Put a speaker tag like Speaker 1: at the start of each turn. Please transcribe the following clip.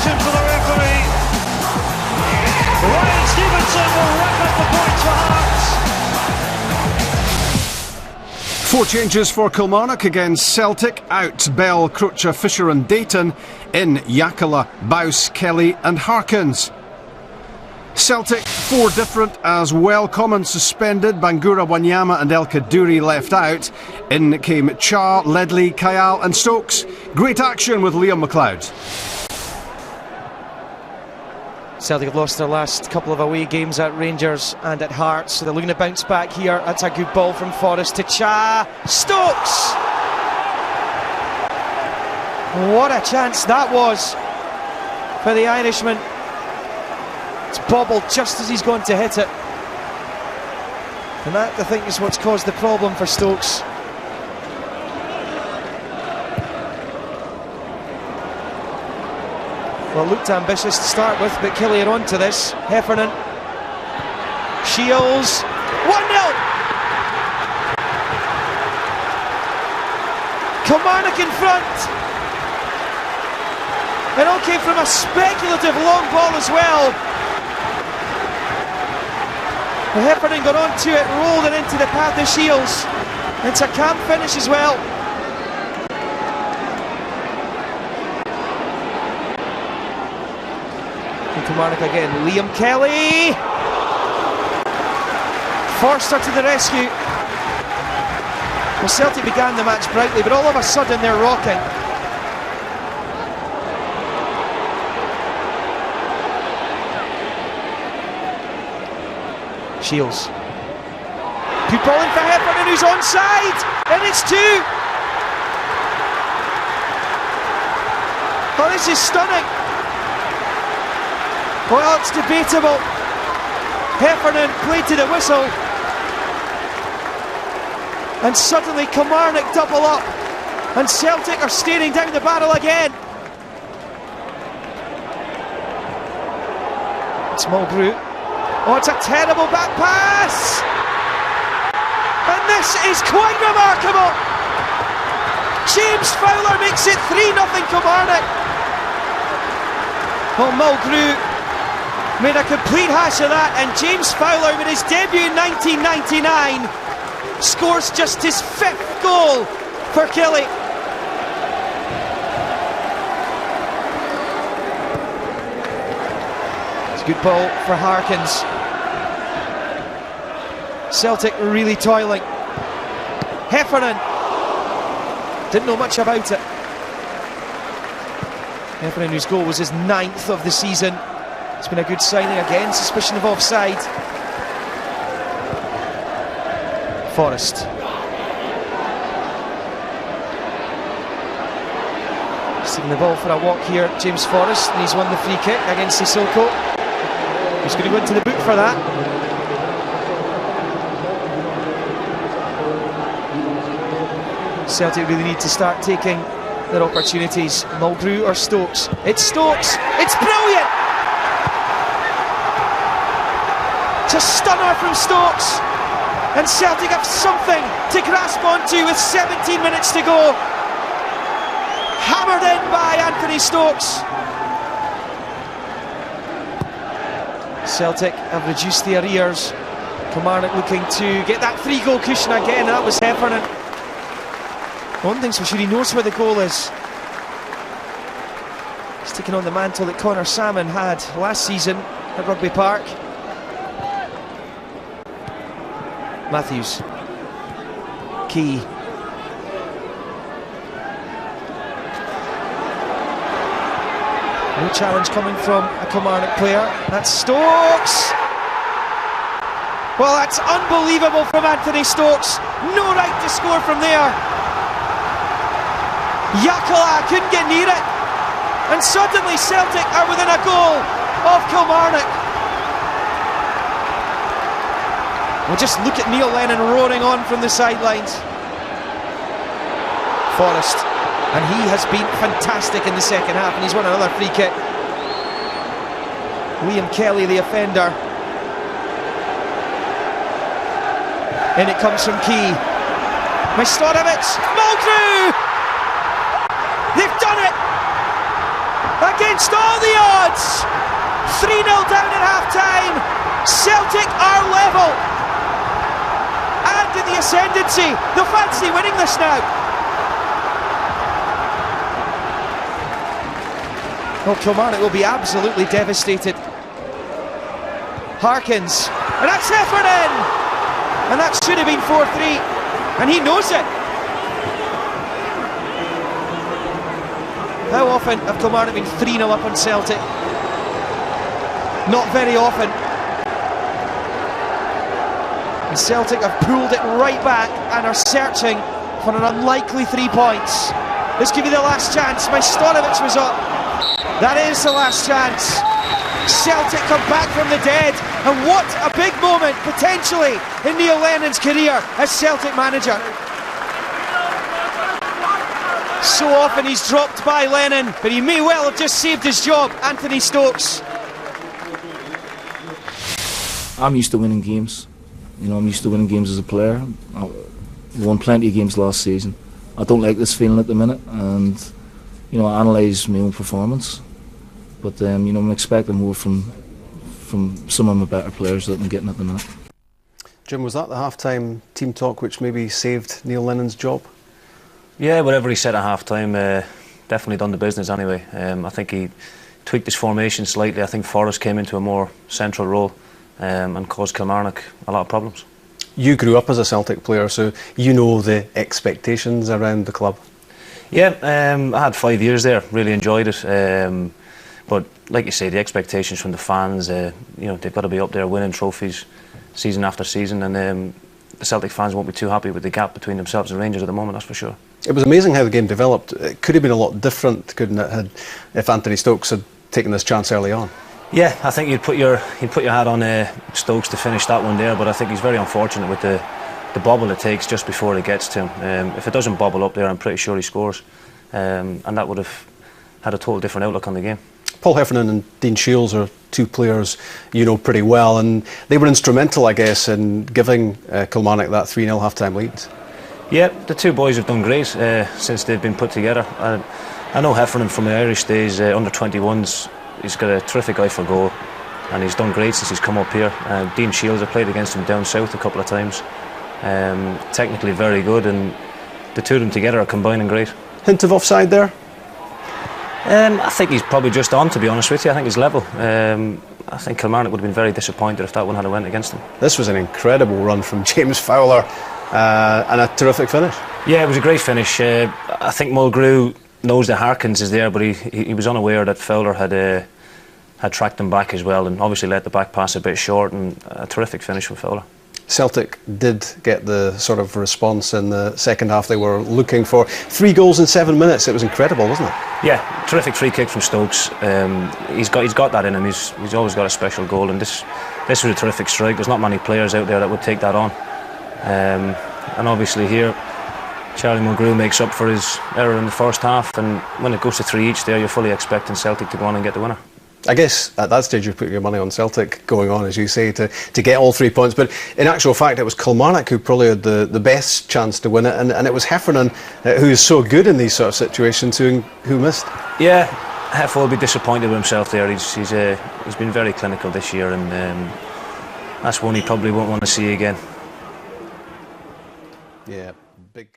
Speaker 1: decision for the referee. Ryan Stevenson will wrap up the points for Hearts.
Speaker 2: 4 changes for Kilmarnock against Celtic. Out Bell, Kroca, Fisher and Dayton. In Jaakkola, Buijs, Killie and Harkins. Celtic 4 different as well. Common suspended, Bangura, Wanyama and El Kaddouri left out. In came Cha, Ledley, Kayal and Stokes. Great action with Liam McLeod.
Speaker 3: Celtic have lost their last couple of away games at Rangers and at Hearts, so they're looking to bounce back here. That's a good ball from Forrest to Cha. Stokes! What a chance that was for the Irishman. It's bobbled just as he's going to hit it. And that, I think, is what's caused the problem for Stokes. Well, looked ambitious to start with, but Killie are on to this. Heffernan. Shiels. 1-0! Kilmarnock in front. It all came from a speculative long ball as well. Heffernan got onto it, rolled it into the path of Shiels. It's a camp finish as well. And Kilmarnock again, Liam Kelly. Forster to the rescue. Well, Celtic began the match brightly, but all of a sudden they're rocking. Shiels. Good ball in for Heffernan, who's onside, and it's 2. Oh, this is stunning. Well, it's debatable. Heffernan played to the whistle, and suddenly Kilmarnock double up, and Celtic are staring down the barrel again. It's Mulgrew. Oh, it's a terrible back pass! And this is quite remarkable! James Fowler makes it 3-0 Kilmarnock. Well, Mulgrew made a complete hash of that, and James Fowler, with his debut in 1999, scores just his 5th goal for Killie. It's a good ball for Harkins. Celtic really toiling. Heffernan didn't know much about it. Heffernan, whose goal was his 9th of the season. It's been a good signing again. Suspicion of offside. Forrest. He's taking the ball for a walk here, James Forrest, and he's won the free kick against Sissoko. He's going to go into the book for that. Celtic really need to start taking their opportunities. Mulgrew or Stokes? It's Stokes! It's brilliant! It's a stunner from Stokes, and Celtic have something to grasp onto with 17 minutes to go. Hammered in by Anthony Stokes. Celtic have reduced the arrears. Kilmarnock looking to get that 3-goal cushion again. That was Heffernan. One thing's for sure, he knows where the goal is. He's taking on the mantle that Connor Salmon had last season at Rugby Park. Matthews. Key. No challenge coming from a Kilmarnock player. That's Stokes! Well, that's unbelievable from Anthony Stokes. No right to score from there. Jaakkola couldn't get near it, and suddenly Celtic are within a goal of Kilmarnock. Well, just look at Neil Lennon roaring on from the sidelines. Forrest, and he has been fantastic in the second half, and he's won another free kick. Liam Kelly, the offender. In it comes from Key. Majstorovic, Mulgrew! They've done it! against all the odds. 3-0 down at half-time. Celtic are level. And in the ascendancy. They'll fancy winning this now. Oh, Kilmarnock will be absolutely devastated. Harkins, and that's Heffernan! And that should have been 4-3, and he knows it. How often have Kilmarnock been 3-0 up on Celtic? Not very often. And Celtic have pulled it right back and are searching for an unlikely 3 points. This could be the last chance. My Stonovich was up. That is the last chance. Celtic come back from the dead, and what a big moment potentially in Neil Lennon's career as Celtic manager. So often he's dropped by Lennon, but he may well have just saved his job. Anthony Stokes.
Speaker 4: I'm used to winning games. You know, I'm used to winning games as a player. I won plenty of games last season. I don't like this feeling at the minute, and you know, I analyse my own performance. But you know, I'm expecting more from some of my better players that I'm getting at the minute.
Speaker 2: Jim, was that the half-time team talk which maybe saved Neil Lennon's job?
Speaker 5: Yeah, whatever he said at half-time, definitely done the business anyway. I think he tweaked his formation slightly. I think Forrest came into a more central role and caused Kilmarnock a lot of problems.
Speaker 2: You grew up as a Celtic player, so you know the expectations around the club.
Speaker 5: Yeah, I had 5 years there, really enjoyed it. But like you say, the expectations from the fans, you know, they've got to be up there winning trophies season after season, and the Celtic fans won't be too happy with the gap between themselves and Rangers at the moment, that's for sure. It
Speaker 2: was amazing how the game developed. It could have been a lot different, couldn't it, if Anthony Stokes had taken this chance early on?
Speaker 5: Yeah, I think you'd put your hat on Stokes to finish that one there, but I think he's very unfortunate with the bobble it takes just before it gets to him. If it doesn't bobble up there, I'm pretty sure he scores, and that would have had a total different outlook on the game.
Speaker 2: Paul Heffernan and Dean Shiels are two players you know pretty well, and they were instrumental, I guess, in giving Kilmarnock that 3-0 half-time lead.
Speaker 5: Yeah, the two boys have done great since they've been put together. I know Heffernan from the Irish days, under 21s. He's got a terrific eye for goal, and he's done great since he's come up here. Dean Shiels, I played against him down south a couple of times. Technically very good, and the two of them together are combining great.
Speaker 2: Hint of offside there?
Speaker 5: I think he's probably just on, to be honest with you. I think he's level. I think Kilmarnock would have been very disappointed if that one had went against them.
Speaker 2: This was an incredible run from James Fowler, and a terrific finish.
Speaker 5: Yeah, it was a great finish. I think Mulgrew knows that Harkins is there, but he was unaware that Fowler had tracked him back as well, and obviously let the back pass a bit short, and a terrific finish from Fowler.
Speaker 2: Celtic did get the sort of response in the second half they were looking for. 3 goals in 7 minutes. It was incredible, wasn't it?
Speaker 5: Yeah, terrific free kick from Stokes. He's got that in him. He's always got a special goal, and this was a terrific strike. There's not many players out there that would take that on. And obviously here, Charlie Mulgrew makes up for his error in the first half, and when it goes to 3 each there, you're fully expecting Celtic to go on and get the winner.
Speaker 2: I guess at that stage you're putting your money on Celtic going on, as you say, to get all 3 points, but in actual fact it was Kilmarnock who probably had the best chance to win it, and it was Heffernan, who is so good in these sort of situations, who missed.
Speaker 5: Yeah, Hef will be disappointed with himself there. He's been very clinical this year, and that's one he probably won't want to see again.
Speaker 2: Yeah, big.